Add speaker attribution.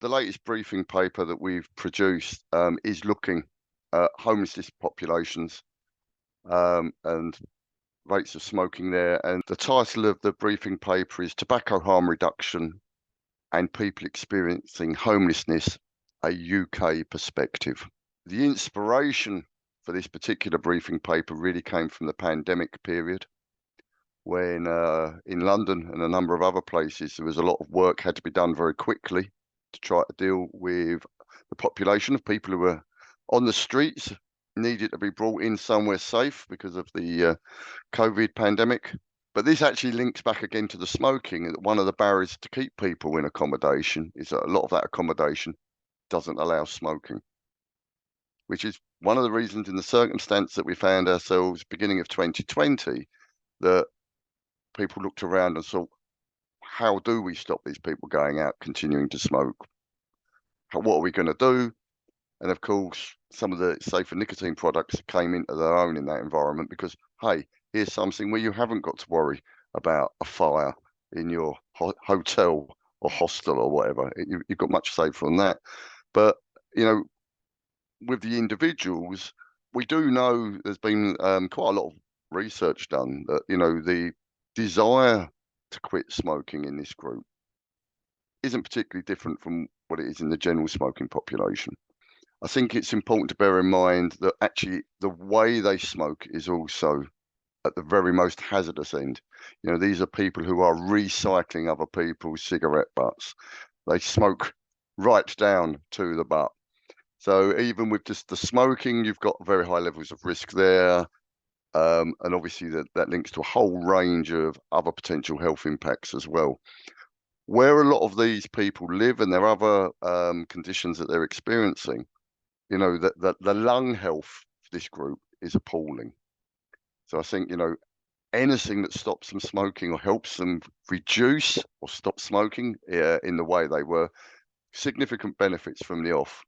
Speaker 1: the latest briefing paper that we've produced is looking at homelessness populations and rates of smoking there. And the title of the briefing paper is Tobacco Harm Reduction and People Experiencing Homelessness, a UK Perspective. The inspiration for this particular briefing paper really came from the pandemic period, when in London and a number of other places, there was a lot of work had to be done very quickly to try to deal with the population of people who were on the streets, needed to be brought in somewhere safe because of the COVID pandemic. But this actually links back again to the smoking. One of the barriers to keep people in accommodation is that a lot of that accommodation doesn't allow smoking, which is one of the reasons in the circumstance that we found ourselves beginning of 2020, that people looked around and thought, how do we stop these people going out continuing to smoke? What are we going to do? And of course, some of the safer nicotine products came into their own in that environment because, hey, here's something where you haven't got to worry about a fire in your hotel or hostel or whatever. You've got much safer than that. But, you know, with the individuals, we do know there's been quite a lot of research done that, you know, the desire to quit smoking in this group isn't particularly different from what it is in the general smoking population. I think it's important to bear in mind that actually the way they smoke is also at the very most hazardous end. You know, these are people who are recycling other people's cigarette butts. They smoke right down to the butt. So even with just the smoking, you've got very high levels of risk there. And obviously that links to a whole range of other potential health impacts as well. Where a lot of these people live and their other conditions that they're experiencing, you know, that the lung health for this group is appalling. So I think, you know, anything that stops them smoking or helps them reduce or stop smoking in the way they were, significant benefits from the off.